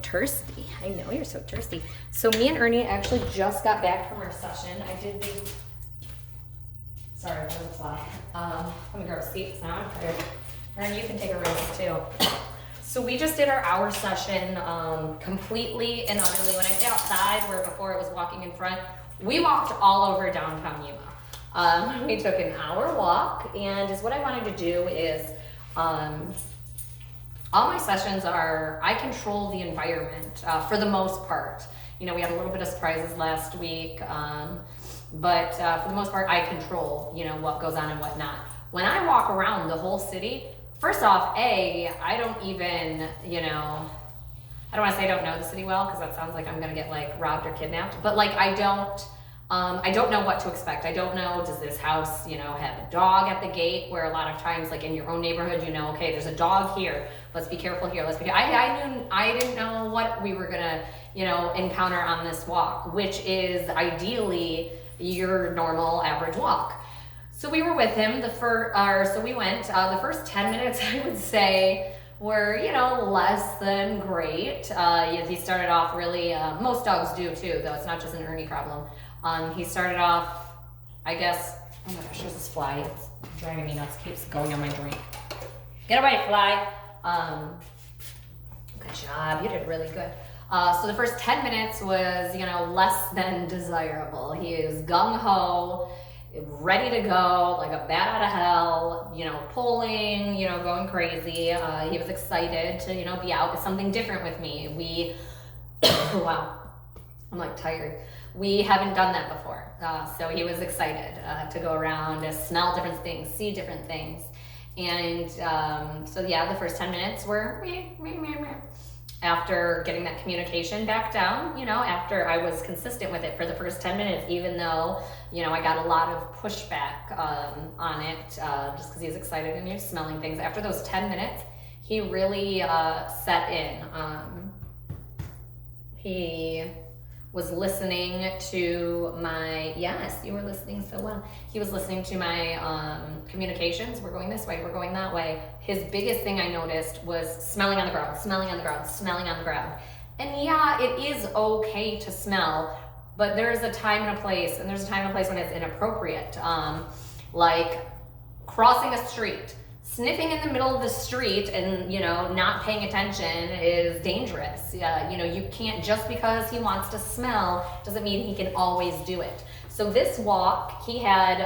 thirsty. I know you're so thirsty. So me and Ernie actually just got back from our session. I did the, sorry, that was a fly. Let me grab a seat, now I'm tired. Ernie, you can take a rest too. So we just did our hour session completely and utterly. When I say outside, where before it was walking in front, we walked all over downtown Yuma. We took an hour walk, and what I wanted to do is, all my sessions are, I control the environment for the most part. You know, we had a little bit of surprises last week, but for the most part, I control, you know, what goes on and what not. When I walk around the whole city, first off, I don't even, you know, I don't want to say I don't know the city well, because that sounds like I'm going to get like robbed or kidnapped, but like I don't know what to expect. I don't know, does this house, you know, have a dog at the gate, where a lot of times, like in your own neighborhood, you know, okay, there's a dog here, let's be careful here, let's be, I didn't know what we were gonna, you know, encounter on this walk, which is ideally your normal average walk. So we were with him, so we went, the first 10 minutes, I would say, were, you know, less than great. He started off really, most dogs do too, though it's not just an Ernie problem. He started off, I guess, oh my gosh, there's this fly. It's driving me nuts. Keeps going on my drink. Get away, fly. Good job. You did really good. So the first 10 minutes was, you know, less than desirable. He is gung-ho, ready to go, like a bat out of hell, you know, pulling, you know, going crazy. He was excited to, you know, be out with something different with me. Wow, I'm like tired. We haven't done that before, so he was excited to go around, to smell different things, see different things. And so yeah, the first 10 minutes were after getting that communication back down, you know, after I was consistent with it for the first 10 minutes, even though, you know, I got a lot of pushback on it, just because he was excited and he was smelling things. After those 10 minutes, he really set in. He was listening to my, yes, you were listening so well. He was listening to my communications. We're going this way, we're going that way. His biggest thing I noticed was smelling on the ground, smelling on the ground, smelling on the ground. And yeah, it is okay to smell, but there's a time and a place, and there's a time and a place when it's inappropriate. Like crossing a street. Sniffing in the middle of the street and, you know, not paying attention is dangerous. You know, you can't, just because he wants to smell doesn't mean he can always do it. So this walk, he had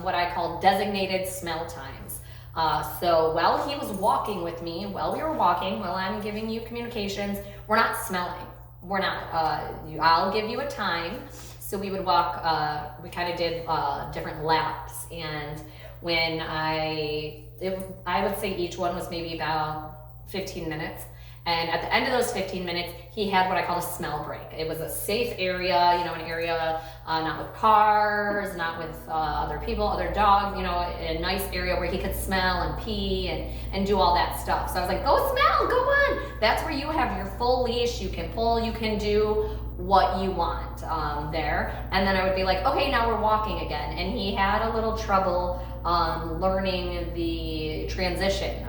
what I call designated smell times. So while he was walking with me, while we were walking, while I'm giving you communications, we're not smelling. We're not. I'll give you a time. So we would walk, we kind of did different laps, and when I would say each one was maybe about 15 minutes. And at the end of those 15 minutes, he had what I call a smell break. It was a safe area, you know, an area not with cars, not with other people, other dogs, you know, a nice area where he could smell and pee and do all that stuff. So I was like, go smell, go on. That's where you have your full leash. You can pull, you can do what you want there. And then I would be like, okay, now we're walking again. And he had a little trouble learning the transition.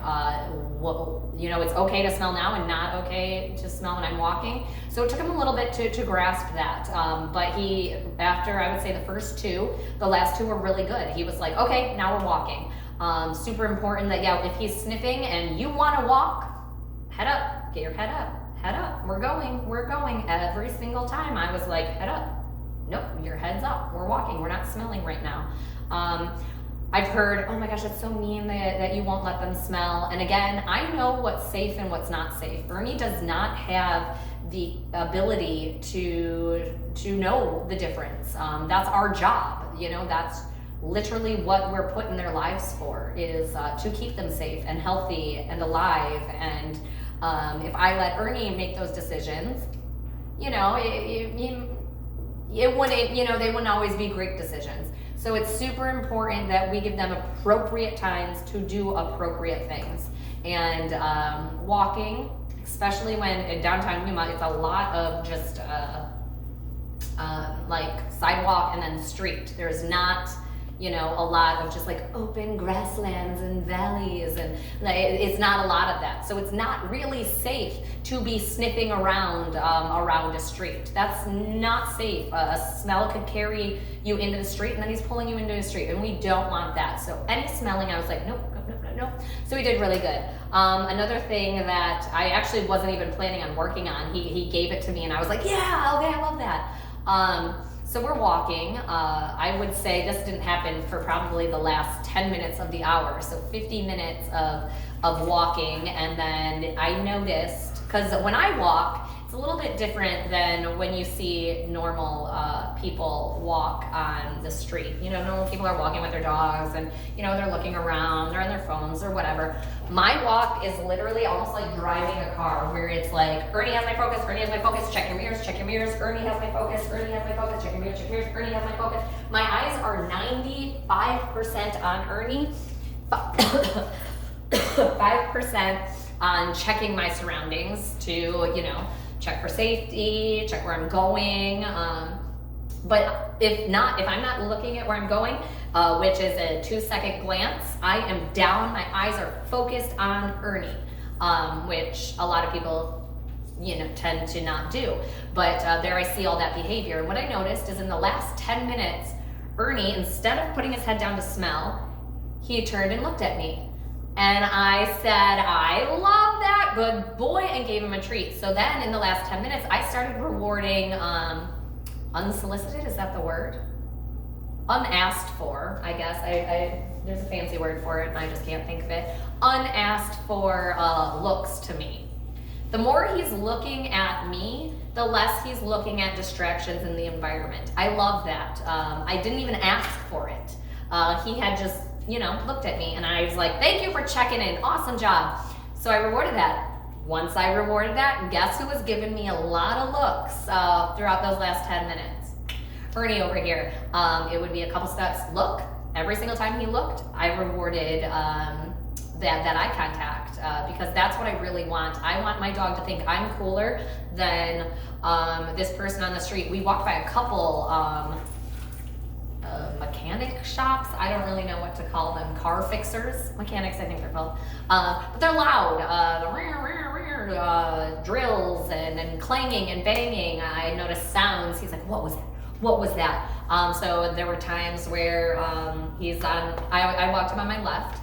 You know, it's okay to smell now and not okay to smell when I'm walking. So it took him a little bit to grasp that. But he, after I would say the first two, the last two were really good. He was like, okay, now we're walking. Super important that, yeah, if he's sniffing and you want to walk, head up, get your head up. Head up, we're going. Every single time I was like, head up. Nope, your head's up, we're walking, we're not smelling right now. I've heard, oh my gosh, it's so mean that you won't let them smell. And again, I know what's safe and what's not safe. Ernie does not have the ability to know the difference. That's our job, you know, that's literally what we're put in their lives for, is to keep them safe and healthy and alive. And if I let Ernie make those decisions, you know, it wouldn't, you know, they wouldn't always be great decisions. So it's super important that we give them appropriate times to do appropriate things. And walking, especially when in downtown Yuma, it's a lot of just like sidewalk and then street. There's not you know, a lot of just like open grasslands and valleys, and it's not a lot of that. So it's not really safe to be sniffing around around a street. That's not safe. A smell could carry you into the street, and then he's pulling you into the street, and we don't want that. So any smelling, I was like, nope, nope, nope, nope, nope. So we did really good. Another thing that I actually wasn't even planning on working on, he gave it to me, and I was like, yeah, okay, I love that. So we're walking. I would say this didn't happen for probably the last 10 minutes of the hour. So 50 minutes of walking. And then I noticed, because when I walk, it's a little bit different than when you see normal people walk on the street. You know, normal people are walking with their dogs and, you know, they're looking around, they're on their phones or whatever. My walk is literally almost like driving a car, where it's like, Ernie has my focus, Ernie has my focus, check your mirrors, Ernie has my focus, Ernie has my focus, check your mirrors, Ernie has my focus. My eyes are 95% on Ernie, 5% on checking my surroundings to, you know, check for safety, check where I'm going. But if I'm not looking at where I'm going, which is a 2-second glance, I am down, my eyes are focused on Ernie, which a lot of people, you know, tend to not do. But there I see all that behavior. And what I noticed is in the last 10 minutes, Ernie, instead of putting his head down to smell, he turned and looked at me. And I said, I love that, good boy, and gave him a treat. So then in the last 10 minutes, I started rewarding unsolicited, is that the word? Unasked for, I guess. There's a fancy word for it, and I just can't think of it. Unasked for looks to me. The more he's looking at me, the less he's looking at distractions in the environment. I love that. I didn't even ask for it. He had just, you know, looked at me, and I was like, thank you for checking in, awesome job. So I rewarded that. Once I rewarded that, guess who was giving me a lot of looks throughout those last 10 minutes? Ernie over here. It would be a couple steps, look. Every single time he looked, I rewarded that eye contact because that's what I really want. I want my dog to think I'm cooler than this person on the street. We walked by a couple mechanic shops. I don't really know what to call them. Car fixers, mechanics, I think they're called. But they're loud. Drills and clanging and banging. I noticed sounds. He's like, what was that? What was that? So there were times where he's on. I walked him on my left.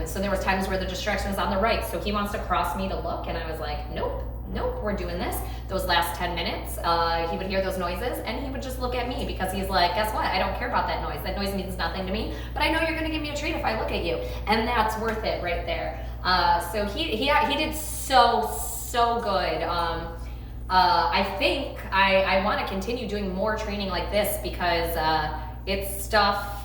So there was times where the distraction was on the right. So he wants to cross me to look, and I was like, nope, we're doing this. Those last 10 minutes, he would hear those noises, and he would just look at me because he's like, guess what? I don't care about that noise. That noise means nothing to me, but I know you're gonna give me a treat if I look at you, and that's worth it right there. So he did so good. I think I want to continue doing more training like this because it's stuff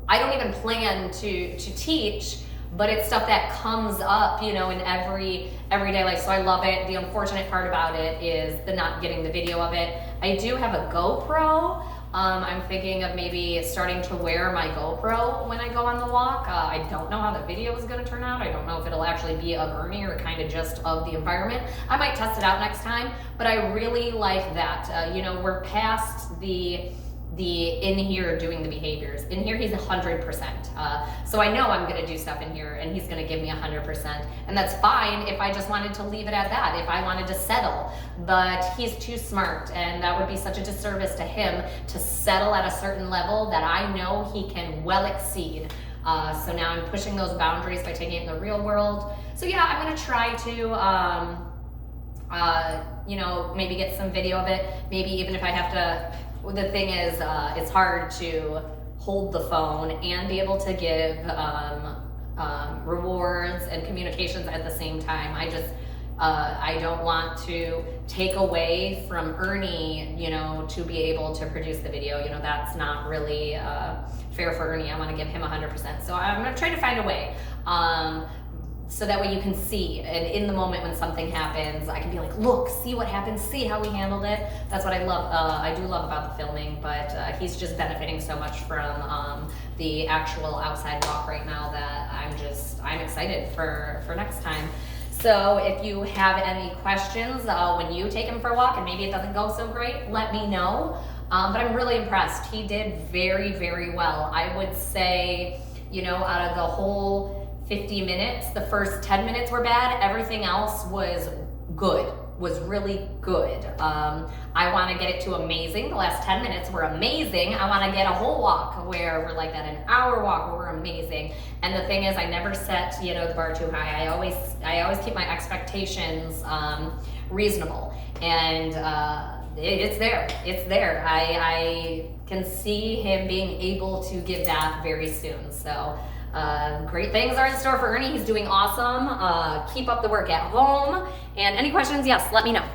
I don't even plan to teach, but it's stuff that comes up, you know, in everyday life. So I love it. The unfortunate part about it is the not getting the video of it. I do have a GoPro. I'm thinking of maybe starting to wear my GoPro when I go on the walk. I don't know how the video is going to turn out. I don't know if it'll actually be of Ernie or kind of just of the environment. I might test it out next time, but I really like that. You know, we're past the in here doing the behaviors. In here, he's 100%. So I know I'm going to do stuff in here, and he's going to give me 100%. And that's fine if I just wanted to leave it at that, if I wanted to settle. But he's too smart, and that would be such a disservice to him to settle at a certain level that I know he can well exceed. So now I'm pushing those boundaries by taking it in the real world. So yeah, I'm going to try to, you know, maybe get some video of it. Maybe even if I have to. The thing is, it's hard to hold the phone and be able to give rewards and communications at the same time. I don't want to take away from Ernie, you know, to be able to produce the video. You know, that's not really fair for Ernie. I want to give him 100%. So I'm going to try to find a way. So that way you can see, and in the moment when something happens, I can be like, look, see what happened, see how we handled it. That's what I love. I do love about the filming, but he's just benefiting so much from the actual outside walk right now that I'm excited for next time. So if you have any questions when you take him for a walk and maybe it doesn't go so great, let me know. But I'm really impressed. He did very, very well. I would say, you know, out of the whole 50 minutes, the first 10 minutes were bad. Everything else was good, was really good. I want to get it to amazing. The last 10 minutes were amazing. I want to get a whole walk where we're like that, an hour walk where we're amazing. And the thing is, I never set, you know, the bar too high. I always keep my expectations reasonable, and it's there. It's there. I can see him being able to give that very soon. So great things are in store for Ernie. He's doing awesome. Keep up the work at home. And any questions, yes, let me know.